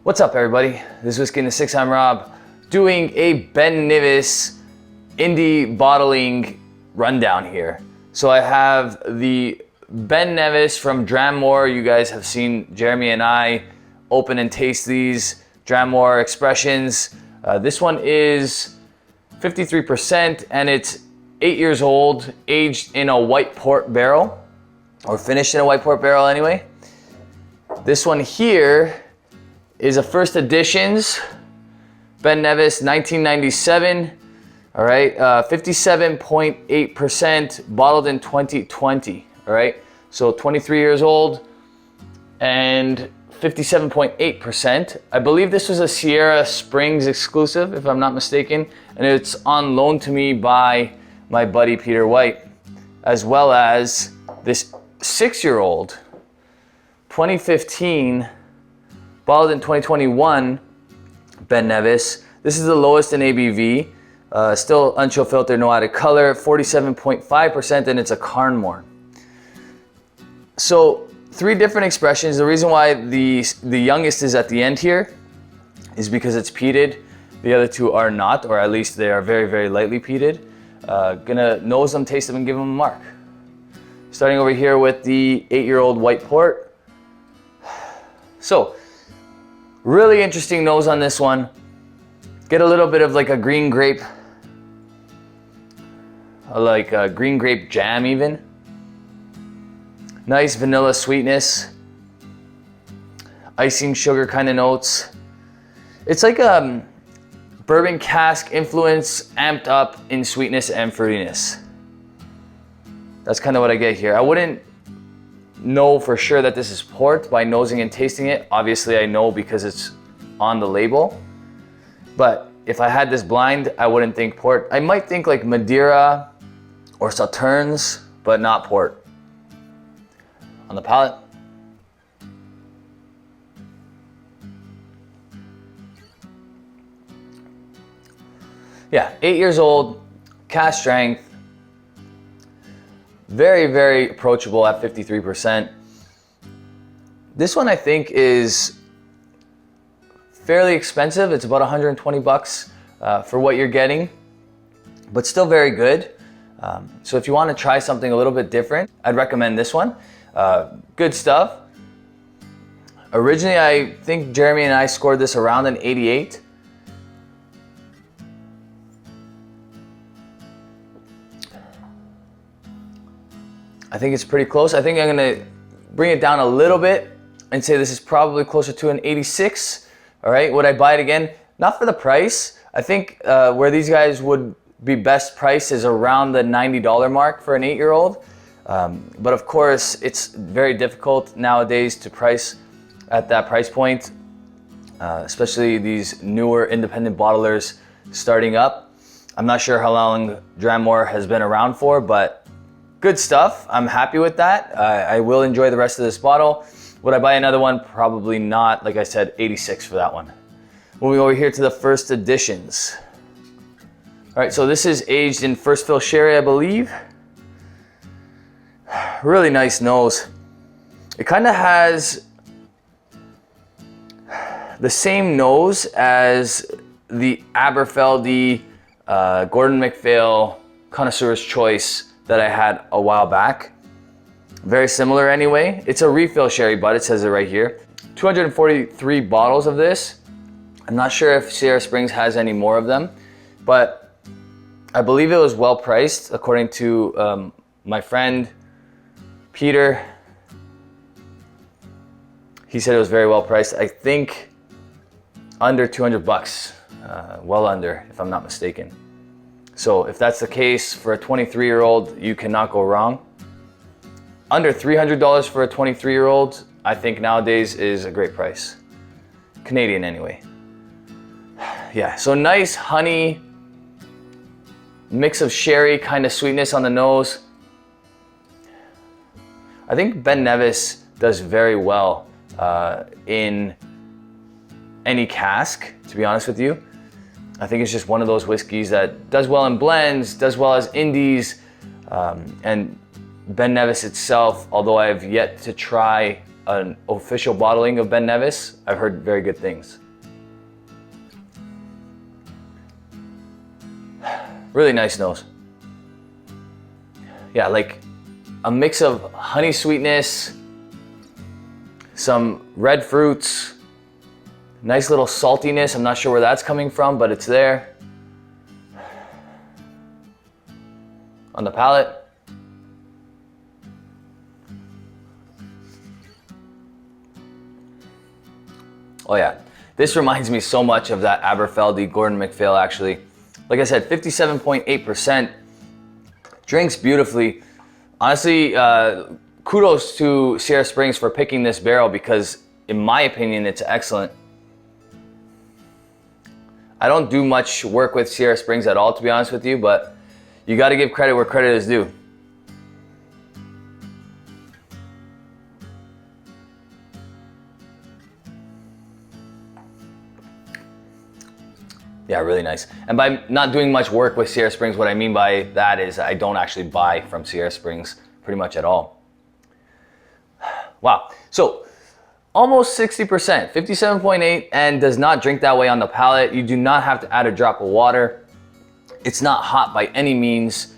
What's up, everybody? This is Whiskey in the Six. I'm Rob, doing a Ben Nevis Indie Bottling Rundown here. So I have the Ben Nevis from Dramore. You guys have seen Jeremy and I open and taste these Dramore expressions. This one is 53% and it's 8 years old, aged in a white port barrel, or finished in a white port barrel anyway. This one here is a first editions, Ben Nevis 1997. All right, 57.8%, bottled in 2020. All right, so 23 years old and 57.8%. I believe this was a Sierra Springs exclusive, if I'm not mistaken, and it's on loan to me by my buddy Peter White, as well as this 6-year-old 2015 bottled in 2021 Ben Nevis. This is the lowest in ABV, still unchill filter, no added color, 47.5%, and it's a Carnmore. So 3 different expressions. The reason why the youngest is at the end here is because it's peated. The other 2 are not, or at least they are very, very lightly peated. Gonna nose them, taste them, and give them a mark. Starting over here with the 8-year-old white port. So, really interesting nose on this one. Get a little bit of like a green grape, like a green grape jam even. Nice vanilla sweetness. Icing sugar kind of notes. It's like a bourbon cask influence amped up in sweetness and fruitiness. That's kind of what I get here. I wouldn't know for sure that this is port by nosing and tasting it. Obviously I know because it's on the label. But if I had this blind, I wouldn't think port. I might think like Madeira or Sauternes, but not port. On the palate. Yeah, 8 years old, cask strength, very, very approachable at 53%. This one I think is fairly expensive. It's about 120 bucks for what you're getting, but still very good. So if you want to try something a little bit different, I'd recommend this one. Good stuff. Originally, I think Jeremy and I scored this around an 88. I think it's pretty close. I think I'm gonna bring it down a little bit and say this is probably closer to an 86. All right, would I buy it again? Not for the price. I think where these guys would be best price is around the $90 mark for an 8-year-old. But of course, it's very difficult nowadays to price at that price point, especially these newer independent bottlers starting up. I'm not sure how long Dramore has been around for, but good stuff. I'm happy with that. I will enjoy the rest of this bottle. Would I buy another one? Probably not. Like I said, 86 for that one. Moving over here to the first editions. All right, so this is aged in first fill sherry, I believe. Really nice nose. It kind of has the same nose as the Aberfeldy Gordon MacPhail Connoisseur's Choice that I had a while back. Very similar anyway. It's a refill sherry, but it says it right here. 243 bottles of this. I'm not sure if Sierra Springs has any more of them, but I believe it was well priced according to my friend Peter. He said it was very well priced. I think under 200 bucks, well under, if I'm not mistaken. So if that's the case for a 23-year-old, you cannot go wrong. Under $300 for a 23-year-old, I think nowadays is a great price. Canadian anyway. Yeah, so nice honey, mix of sherry, kind of sweetness on the nose. I think Ben Nevis does very well in any cask, to be honest with you. I think it's just one of those whiskeys that does well in blends, does well as indies, and Ben Nevis itself, although I have yet to try an official bottling of Ben Nevis, I've heard very good things. Really nice nose. Yeah, like a mix of honey sweetness, some red fruits, nice little saltiness. I'm not sure where that's coming from, but it's there. On the palate. Oh yeah, this reminds me so much of that Aberfeldy Gordon MacPhail actually. Like I said, 57.8%, drinks beautifully. Honestly, kudos to Sierra Springs for picking this barrel because in my opinion, it's excellent. I don't do much work with Sierra Springs at all, to be honest with you, but you got to give credit where credit is due. Yeah, really nice. And by not doing much work with Sierra Springs, what I mean by that is I don't actually buy from Sierra Springs pretty much at all. Wow. So almost 60%, 57.8, and does not drink that way on the palate. You do not have to add a drop of water. It's not hot by any means.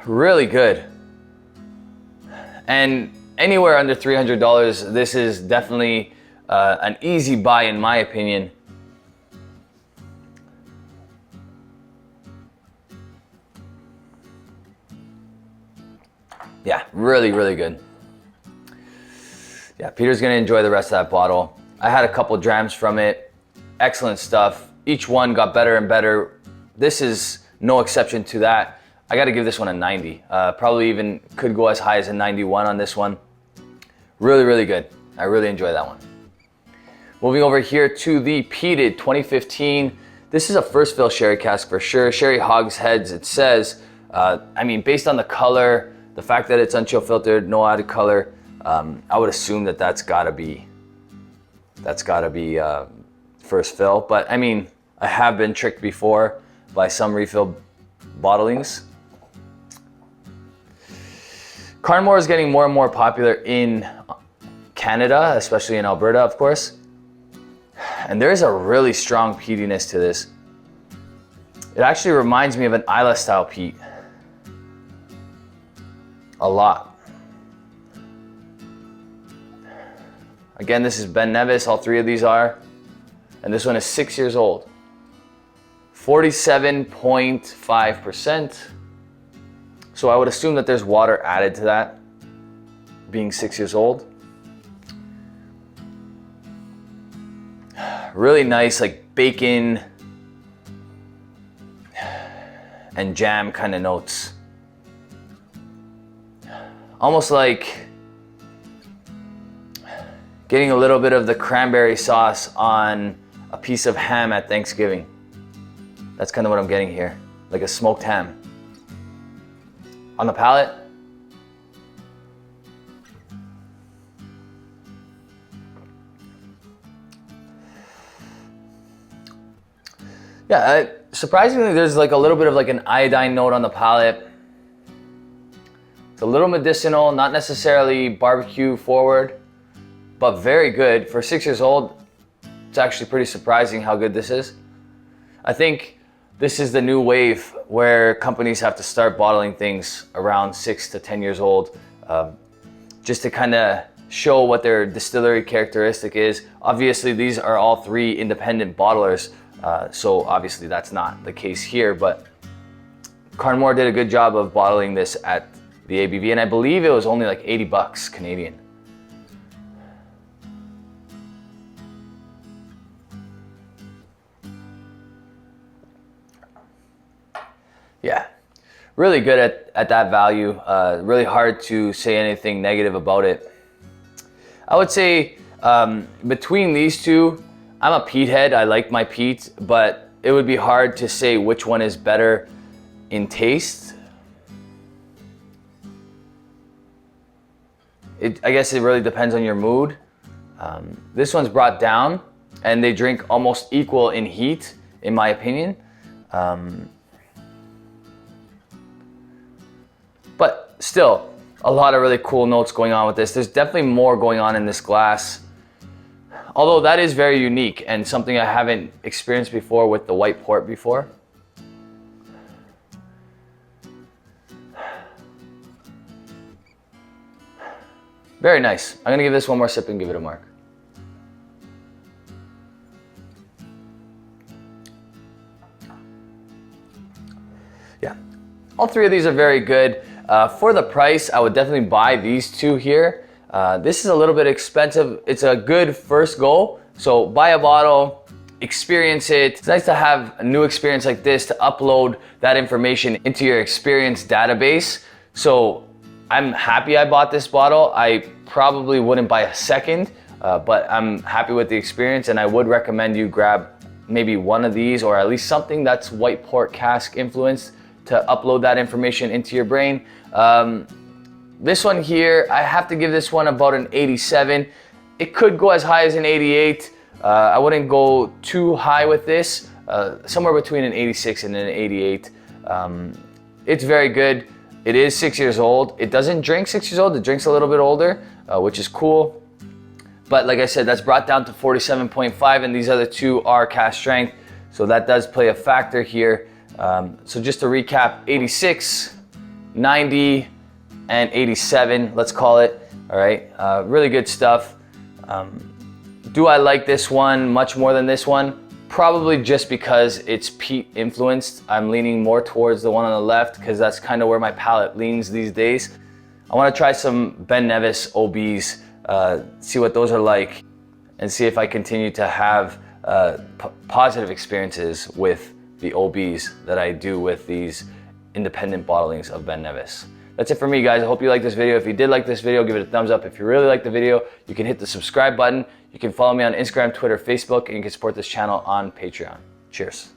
Really good. And anywhere under $300, this is definitely an easy buy in my opinion. Yeah, really, really good. Yeah, Peter's gonna enjoy the rest of that bottle. I had a couple drams from it. Excellent stuff. Each one got better and better. This is no exception to that. I gotta give this one a 90. Probably even could go as high as a 91 on this one. Really, really good. I really enjoy that one. Moving over here to the Peated 2015. This is a first fill sherry cask for sure. Sherry hogsheads, it says. I mean, based on the color, the fact that it's unchill filtered, no added color, I would assume that that's gotta be first fill. But I mean, I have been tricked before by some refill bottlings. Carnmore is getting more and more popular in Canada, especially in Alberta, of course. And there is a really strong peatiness to this. It actually reminds me of an Isla style peat. A lot. Again, this is Ben Nevis, all three of these are. And this one is 6 years old. 47.5%. So I would assume that there's water added to that, being 6 years old. Really nice, like bacon and jam kind of notes. Almost like getting a little bit of the cranberry sauce on a piece of ham at Thanksgiving. That's kind of what I'm getting here, like a smoked ham. On the palate, yeah, surprisingly there's like a little bit of like an iodine note on the palate. It's a little medicinal, not necessarily barbecue forward, but very good. For 6 years old, it's actually pretty surprising how good this is. I think this is the new wave where companies have to start bottling things around 6 to 10 years old, just to kind of show what their distillery characteristic is. Obviously, these are all three independent bottlers, so obviously that's not the case here, but Carnmore did a good job of bottling this at the ABV, and I believe it was only like 80 bucks Canadian. Yeah, really good at that value. Really hard to say anything negative about it. I would say between these two, I'm a peat head. I like my peat, but it would be hard to say which one is better in taste. I guess it really depends on your mood. This one's brought down and they drink almost equal in heat, in my opinion. But still, a lot of really cool notes going on with this. There's definitely more going on in this glass, although that is very unique and something I haven't experienced before with the white port before. Very nice. I'm gonna give this one more sip and give it a mark. Yeah, all three of these are very good. For the price, I would definitely buy these two here. This is a little bit expensive. It's a good first go, so buy a bottle, experience it. It's nice to have a new experience like this, to upload that information into your experience database. So I'm happy I bought this bottle. I probably wouldn't buy a second, but I'm happy with the experience, and I would recommend you grab maybe one of these, or at least something that's white port cask influenced, to upload that information into your brain. This one here, I have to give this one about an 87. It could go as high as an 88. I wouldn't go too high with this, somewhere between an 86 and an 88. It's very good. It is 6 years old. It doesn't drink 6 years old. It drinks a little bit older, which is cool. But like I said, that's brought down to 47.5, and these other two are cask strength. So that does play a factor here. So just to recap, 86, 90, and 87, let's call it. All right, really good stuff. Do I like this one much more than this one? Probably just because it's peat influenced. I'm leaning more towards the one on the left because that's kind of where my palate leans these days. I want to try some Ben Nevis OBs, see what those are like, and see if I continue to have positive experiences with the OBs that I do with these independent bottlings of Ben Nevis. That's it for me, guys. I hope you liked this video. If you did like this video, give it a thumbs up. If you really liked the video, you can hit the subscribe button. You can follow me on Instagram, Twitter, Facebook, and you can support this channel on Patreon. Cheers.